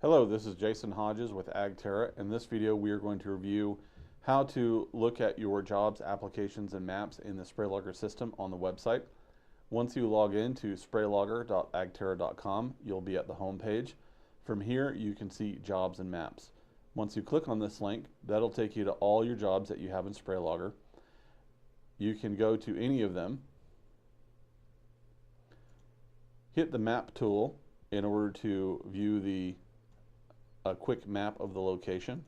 Hello, this is Jason Hodges with AgTerra. In this video, we are going to review how to look at your jobs, applications, and maps in the SprayLogger system on the website. Once you log in to SprayLogger.agterra.com, you'll be at the home page. From here, you can see jobs and maps. Once you click on this link, that'll take you to all your jobs that you have in SprayLogger. You can go to any of them, hit the map tool in order to view a quick map of the location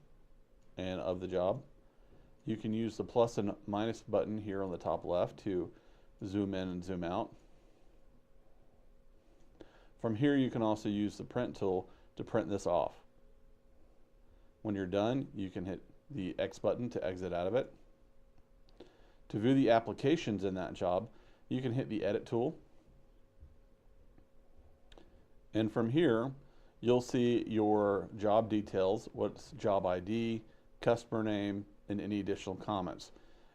and of the job. You can use the plus and minus button here on the top left to zoom in and zoom out. From here, you can also use the print tool to print this off. When you're done, you can hit the X button to exit out of it. To view the applications in that job, you can hit the edit tool. And from here, you'll see your job details, what's job ID, customer name, and any additional comments.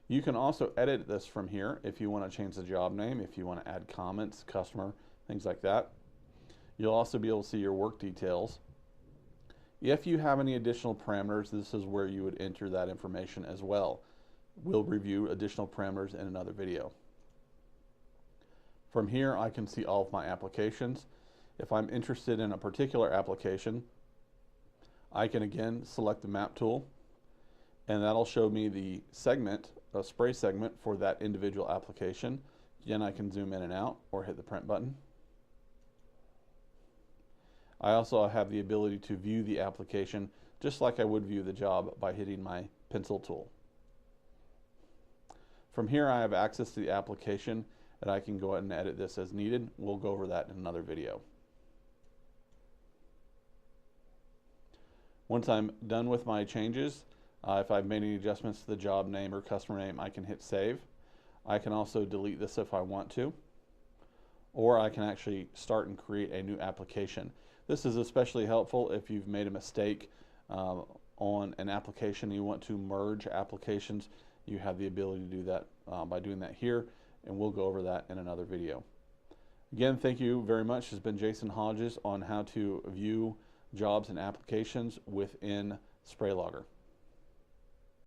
You can also edit this from here if you want to change the job name, if you want to add comments, customer, things like that. You'll also be able to see your work details. If you have any additional parameters, this is where you would enter that information as well. We'll review additional parameters in another video. From here, I can see all of my applications. If I'm interested in a particular application, I can again select the map tool, and that'll show me the segment, a spray segment for that individual application. Again, I can zoom in and out or hit the print button. I also have the ability to view the application just like I would view the job by hitting my pencil tool. From here, I have access to the application, and I can go ahead and edit this as needed. We'll go over that in another video. Once I'm done with my changes, if I've made any adjustments to the job name or customer name, I can hit save. I can also delete this if I want to, or I can actually start and create a new application. This is especially helpful if you've made a mistake on an application and you want to merge applications. You have the ability to do that by doing that here, and we'll go over that in another video. Again, thank you very much. This has been Jason Hodges on how to view jobs and applications within SprayLogger.